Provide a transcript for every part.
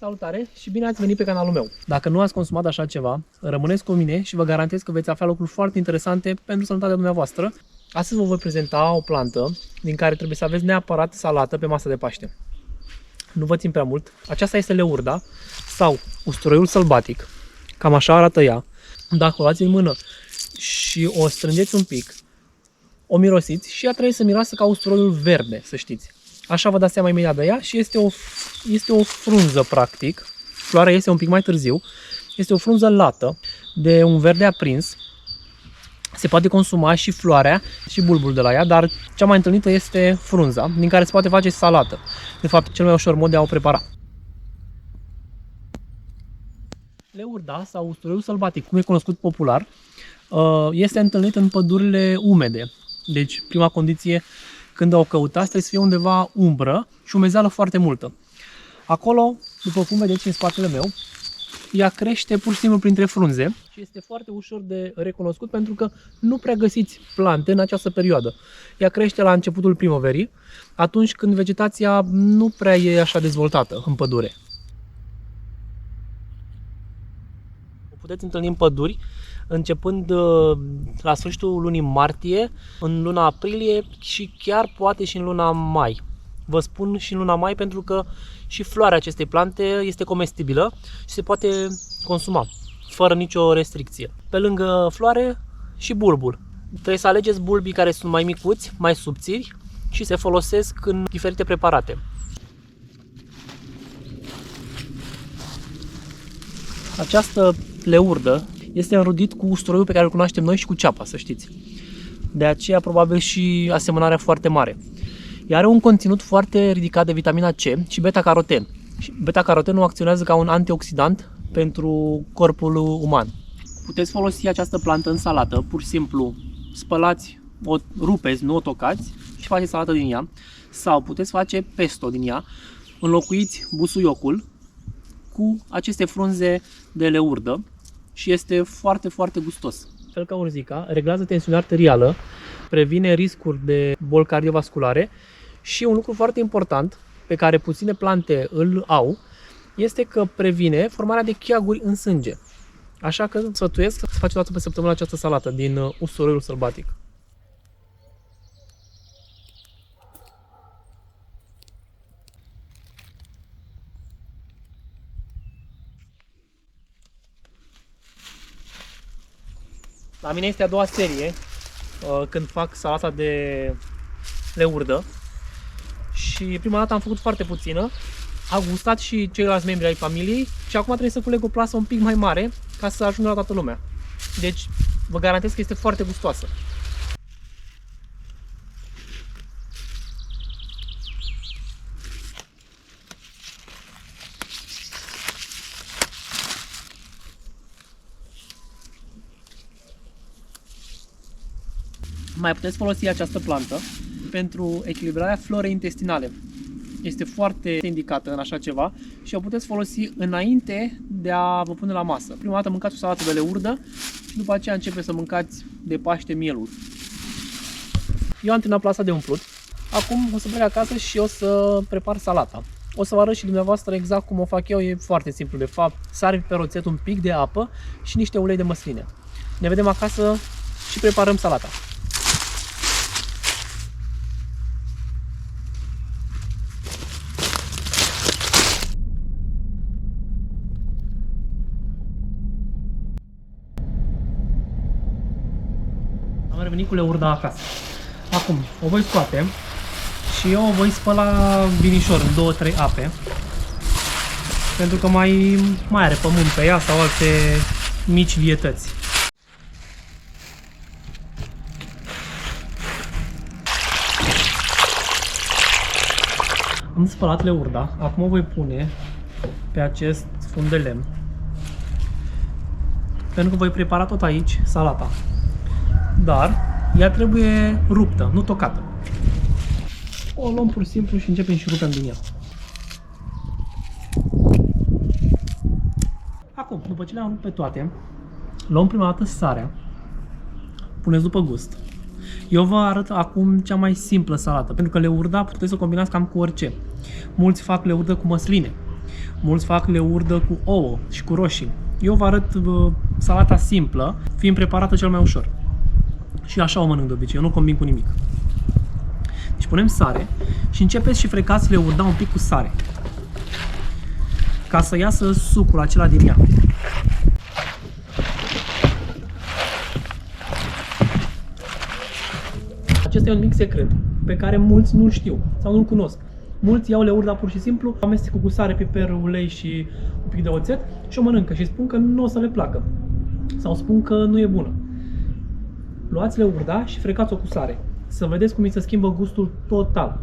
Salutare și bine ați venit pe canalul meu! Dacă nu ați consumat așa ceva, rămâneți cu mine și vă garantez că veți afla lucruri foarte interesante pentru sănătatea dumneavoastră. Astăzi vă voi prezenta o plantă din care trebuie să aveți neapărat salată pe masa de Paște. Nu vă țin prea mult. Aceasta este leurda sau usturoiul sălbatic. Cam așa arată ea. Dacă o luați în mână și o strângeți un pic, o mirosiți și ea trebuie să miroasă ca usturoiul verde, să știți. Așa vă dați seama imediat de ea și este o frunză practic. Floarea este un pic mai târziu. Este o frunză lată de un verde aprins. Se poate consuma și floarea și bulbul de la ea, dar cea mai întâlnită este frunza, din care se poate face salată. De fapt, cel mai ușor mod de a o prepara. Leurda sau usturoiul sălbatic, cum e cunoscut popular, este întâlnit în pădurile umede. Deci, prima condiție când o căutați trebuie să fie undeva umbră și umezeală foarte multă. Acolo, după cum vedeți în spatele meu, ea crește pur și simplu printre frunze și este foarte ușor de recunoscut pentru că nu prea găsiți plante în această perioadă. Ea crește la începutul primăverii, atunci când vegetația nu prea e așa dezvoltată în pădure. O puteți întâlni în păduri începând la sfârșitul lunii martie, în luna aprilie și chiar poate și în luna mai. Vă spun și în luna mai pentru că și floarea acestei plante este comestibilă și se poate consuma fără nicio restricție. Pe lângă floare și bulbul. Trebuie să alegeți bulbii care sunt mai micuți, mai subțiri și se folosesc în diferite preparate. Această leurdă este înrudit cu usturoiul pe care îl cunoaștem noi și cu ceapa, să știți. De aceea probabil și asemănarea foarte mare. Ea are un conținut foarte ridicat de vitamina C și beta-caroten. Beta-carotenul acționează ca un antioxidant pentru corpul uman. Puteți folosi această plantă în salată, pur și simplu spălați, o rupeți, nu o tocați și faceți salată din ea. Sau puteți face pesto din ea, înlocuiți busuiocul cu aceste frunze de leurdă și este foarte, foarte gustos. Fel ca urzica, reglează tensiunea arterială, previne riscuri de boli cardiovasculare și un lucru foarte important pe care puține plante îl au este că previne formarea de cheaguri în sânge. Așa că sfătuiesc să faceți o dată pe săptămână această salată din usturoiul sălbatic. La mine este a doua serie când fac salata de leurdă și prima dată am făcut foarte puțină, a gustat și ceilalți membri ai familiei și acum trebuie să culeg o plasă un pic mai mare ca să ajungă la toată lumea. Deci vă garantez că este foarte gustoasă. Mai puteți folosi această plantă pentru echilibrarea florei intestinale. Este foarte indicată în așa ceva și o puteți folosi înainte de a vă pune la masă. Prima dată mâncați o salată de leurdă și după aceea începeți să mâncați de Paște mielul. Eu am terminat plasa de umplut. Acum o să plec acasă și o să prepar salata. O să vă arăt și dumneavoastră exact cum o fac eu, e foarte simplu de fapt. Sari pe roțet un pic de apă și niște ulei de măsline. Ne vedem acasă și preparăm salata. Am revenit cu leurda acasă. Acum o voi scoate și eu o voi spăla binișor în 2-3 ape. Pentru că mai are pământ pe ea sau alte mici vietăți. Am spălat leurda, acum o voi pune pe acest fund de lemn. Pentru că voi prepara tot aici salata. Dar ea trebuie ruptă, nu tocată. O luăm pur și simplu și începem și rupem din ea. Acum, după ce le-am rupt pe toate, luăm prima dată sarea, puneți după gust. Eu vă arăt acum cea mai simplă salată, pentru că leurda puteți să o combinați cam cu orice. Mulți fac leurdă cu măsline, mulți fac leurdă cu ouă și cu roșii. Eu vă arăt salata simplă, fiind preparată cel mai ușor. Și așa o mănânc de obicei, eu nu combin cu nimic. Deci punem sare și începeți și frecați leurda un pic cu sare, ca să iasă sucul acela din ea. Acesta e un mic secret pe care mulți nu-l știu sau nu-l cunosc. Mulți iau leurda pur și simplu, amestecă cu sare, piper, ulei și un pic de oțet și o mănâncă și spun că nu o să le placă. Sau spun că nu e bună. Luați leurda și frecați-o cu sare. Să vedeți cum îi se schimbă gustul total.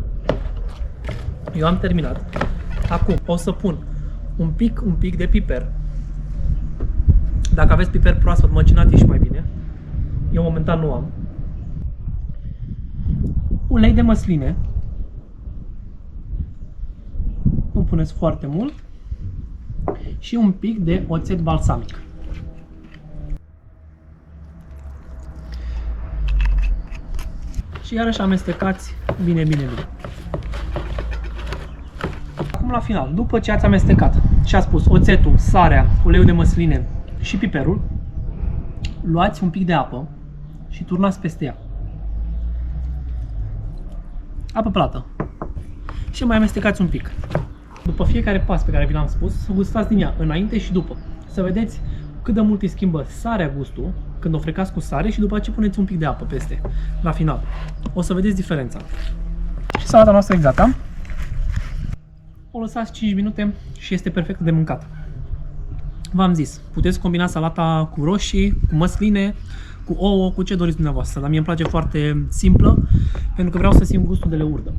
Eu am terminat. Acum o să pun un pic de piper. Dacă aveți piper proaspăt măcinat, e și mai bine. Eu momentan nu am. Ulei de măsline. Nu puneți foarte mult. Și un pic de oțet balsamic. Și iarăși amestecați bine. Acum la final, după ce ați amestecat și ați pus oțetul, sarea, uleiul de măsline și piperul, luați un pic de apă și turnați peste ea. Apă plată. Și mai amestecați un pic. După fiecare pas pe care vi l-am spus, să gustați din ea, înainte și după. Să vedeți cât de mult îi schimbă sarea gustul când o frecați cu sare și după aceea puneți un pic de apă peste, la final. O să vedeți diferența. Și salata noastră e gata. O lăsați 5 minute și este perfect de mâncat. V-am zis, puteți combina salata cu roșii, cu măsline, cu ouă, cu ce doriți dumneavoastră. Dar mie îmi place foarte simplă, pentru că vreau să simt gustul de leurdă.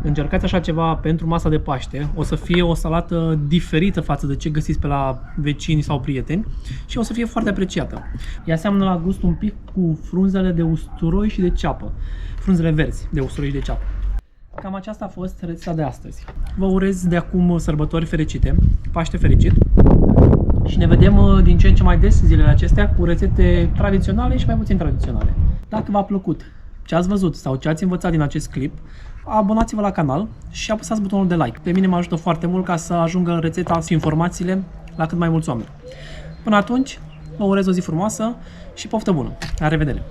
Încercați așa ceva pentru masa de Paște, o să fie o salată diferită față de ce găsiți pe la vecini sau prieteni și o să fie foarte apreciată. Ea seamănă la gust un pic cu frunzele de usturoi și de ceapă, frunzele verzi de usturoi și de ceapă. Cam aceasta a fost rețeta de astăzi. Vă urez de acum sărbători fericite, Paște fericit și ne vedem din ce în ce mai des zilele acestea cu rețete tradiționale și mai puțin tradiționale. Dacă v-a plăcut ce ați văzut sau ce ați învățat din acest clip, abonați-vă la canal și apăsați butonul de like. Pe mine mă ajută foarte mult ca să ajungă rețeta și informațiile la cât mai mulți oameni. Până atunci, vă urez o zi frumoasă și poftă bună! La revedere!